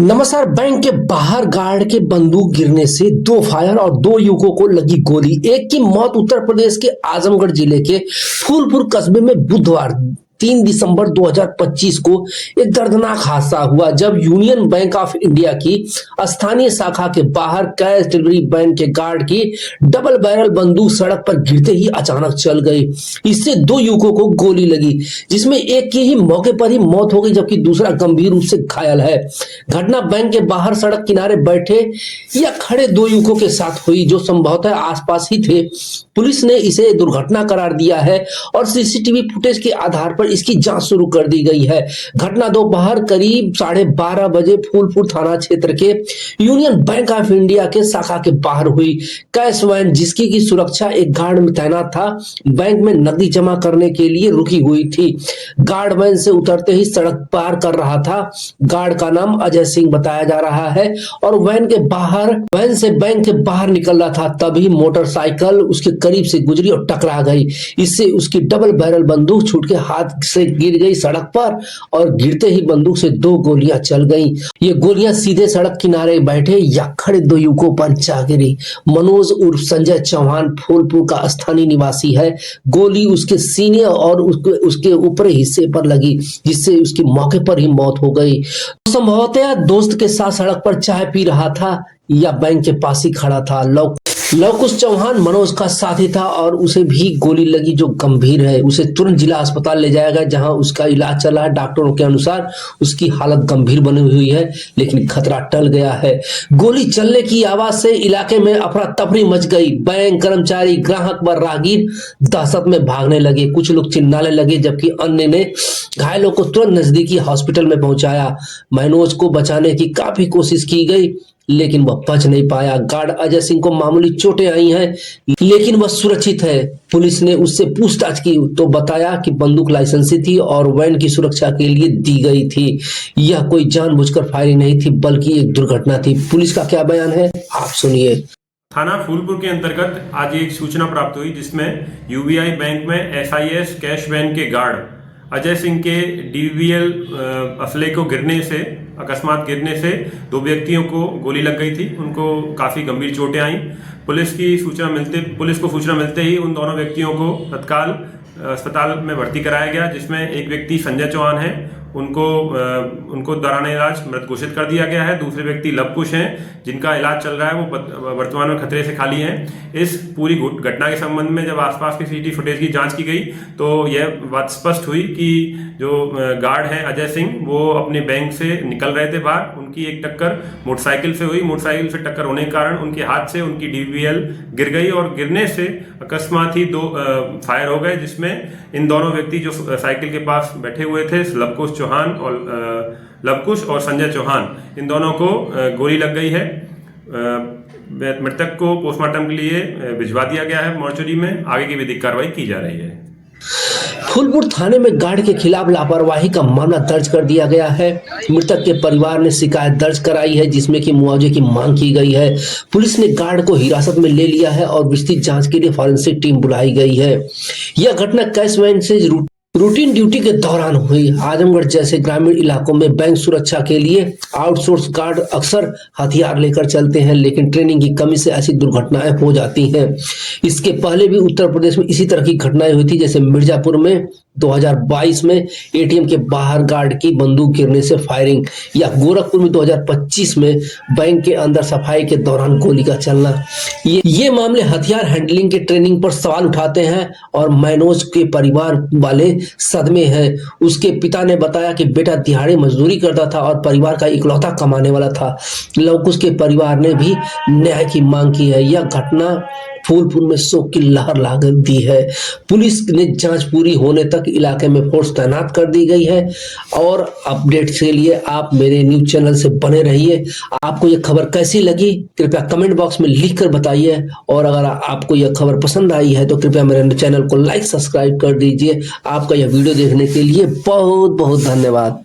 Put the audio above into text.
नमस्कार। बैंक के बाहर गार्ड के बंदूक गिरने से दो फायर और दो युवकों को लगी गोली। एक की मौत उत्तर प्रदेश के आजमगढ़ जिले के फूलपुर कस्बे में बुधवार 3 दिसंबर 2025 को एक दर्दनाक हादसा हुआ जब यूनियन बैंक ऑफ इंडिया की स्थानीय शाखा के बाहर कैश डिलीवरी बैंक के गार्ड की डबल बैरल बंदूक सड़क पर गिरते ही अचानक चल गई। इससे दो युवकों को गोली लगी जिसमें एक की ही मौके पर ही मौत हो गई जबकि दूसरा गंभीर रूप से घायल है। घटना बैंक के बाहर सड़क किनारे बैठे या खड़े दो युवकों के साथ हुई जो संभवतः आसपास ही थे। पुलिस ने इसे दुर्घटना करार दिया है और सीसीटीवी फुटेज के आधार पर इसकी जांच शुरू कर दी गई है। घटना दोपहर करीब 12:30 बजे फूलपुर थाना क्षेत्र के यूनियन बैंक ऑफ इंडिया के शाखा के बाहर हुई। कैश वैन जिसकी की सुरक्षा एक गार्ड में तैनात था बैंक में नकदी जमा करने के लिए रुकी हुई थी। गार्ड वैन से उतरते ही सड़क पार कर रहा था। गार्ड का नाम अजय सिंह बताया जा रहा है और वैन से बैंक के बाहर निकल रहा था तभी मोटरसाइकिल उसके करीब से गुजरी और टकरा गई। इससे उसकी डबल बैरल बंदूक छूट के हाथ से गिर गई सड़क पर और गिरते ही बंदूक से दो गोलियां चल गईं। ये गोलियां सीधे सड़क किनारे बैठे या खड़े दो युवकों पर जा गिरी। मनोज उर्फ संजय चौहान फूलपुर का स्थानीय निवासी है। गोली उसके सीने और उसके ऊपरी हिस्से पर लगी जिससे उसकी मौके पर ही मौत हो गई। संभवतः दोस्त के साथ सड़क पर चाय पी रहा था या बैंक के पास ही खड़ा था। लवकुश चौहान मनोज का साथी था और उसे भी गोली लगी जो गंभीर है। उसे तुरंत जिला अस्पताल ले जाया गया जहां उसका इलाज चल रहा है। डॉक्टरों के अनुसार उसकी हालत गंभीर बनी हुई है लेकिन खतरा टल गया है। गोली चलने की आवाज से इलाके में अफरा तफरी मच गई। बैंक कर्मचारी ग्राहक व राहगीर दहशत में भागने लगे। कुछ लोग चिल्लाने लगे जबकि अन्य ने घायलों को तुरंत नजदीकी हॉस्पिटल में पहुंचाया। मनोज को बचाने की काफी कोशिश की गई लेकिन वह बच नहीं पाया। गार्ड अजय सिंह को मामूली चोटें आई हैं लेकिन वह सुरक्षित है। पुलिस ने उससे पूछताछ की तो बताया कि बंदूक लाइसेंसी थी और वैन की सुरक्षा के लिए दी गई थी। यह कोई जानबूझकर फायरिंग नहीं थी बल्कि एक दुर्घटना थी। पुलिस का क्या बयान है आप सुनिए। थाना फूलपुर के अंतर्गत आज एक सूचना प्राप्त हुई जिसमें यूबीआई बैंक में एसआईएस कैश वैन के गार्ड अजय सिंह के डीवीएल असले को अकस्मात गिरने से दो व्यक्तियों को गोली लग गई थी। उनको काफ़ी गंभीर चोटें आई। पुलिस को सूचना मिलते ही उन दोनों व्यक्तियों को तत्काल अस्पताल में भर्ती कराया गया जिसमें एक व्यक्ति संजय चौहान है उनको दौरान इलाज मृत घोषित कर दिया गया है। दूसरे व्यक्ति लवकुश हैं जिनका इलाज चल रहा है, वो वर्तमान में खतरे से खाली हैं। इस पूरी घटना के संबंध में जब आसपास की सीसीटीवी फुटेज की जांच की गई तो यह बात स्पष्ट हुई कि जो गार्ड है अजय सिंह वो अपने बैंक से निकल रहे थे बाहर। उनकी एक टक्कर मोटरसाइकिल से हुई। मोटरसाइकिल से टक्कर होने के कारण उनके हाथ से उनकी डीवीएल गिर गई और गिरने से अकस्मात ही दो फायर हो गए जिसमें इन दोनों व्यक्ति जो साइकिल के पास बैठे हुए थे लवकुश और संजय चौहान, इन दोनों को गोली लग गई है। मृतक को पोस्टमार्टम के लिए भिजवा दिया गया है मॉर्चरी में। आगे की विधिक कार्रवाई की जा रही है। फूलपुर थाने में गार्ड के खिलाफ लापरवाही का मामला दर्ज कर दिया गया है। मृतक के परिवार ने शिकायत दर्ज कराई है जिसमें कि मुआवजे की मांग की गई है। पुलिस ने गार्ड को हिरासत में ले लिया है और विस्तृत जांच के लिए फॉरेंसिक टीम बुलाई गई है। यह घटना कैश वैन से रूटीन ड्यूटी के दौरान हुई। आजमगढ़ जैसे ग्रामीण इलाकों में बैंक सुरक्षा के लिए आउटसोर्स गार्ड अक्सर हथियार लेकर चलते हैं लेकिन ट्रेनिंग की कमी से ऐसी दुर्घटनाएं हो जाती हैं। इसके पहले भी उत्तर प्रदेश में इसी तरह की घटनाएं हुई थी जैसे मिर्जापुर में 2022 में एटीएम के बाहर गार्ड की बंदूक गिरने से फायरिंग या गोरखपुर में 2025 में बैंक के अंदर सफाई के दौरान गोली का चलना। ये मामले हथियार हैंडलिंग के ट्रेनिंग पर सवाल उठाते हैं और मनोज के परिवार वाले सदमे हैं। उसके पिता ने बताया कि बेटा दिहाड़ी मजदूरी करता था और परिवार का इकलौता कमाने वाला था। लवकुश के परिवार ने भी न्याय की मांग की है। यह घटना फूलपुर में शोक की लहर ला दी है। पुलिस ने जांच पूरी होने तक इलाके में फोर्स तैनात कर दी गई है और अपडेट्स के लिए आप मेरे न्यूज चैनल से बने रहिए। आपको यह खबर कैसी लगी कृपया कमेंट बॉक्स में लिख कर बताइए और अगर आपको यह खबर पसंद आई है तो कृपया मेरे चैनल को लाइक सब्सक्राइब कर दीजिए। आपका यह वीडियो देखने के लिए बहुत बहुत धन्यवाद।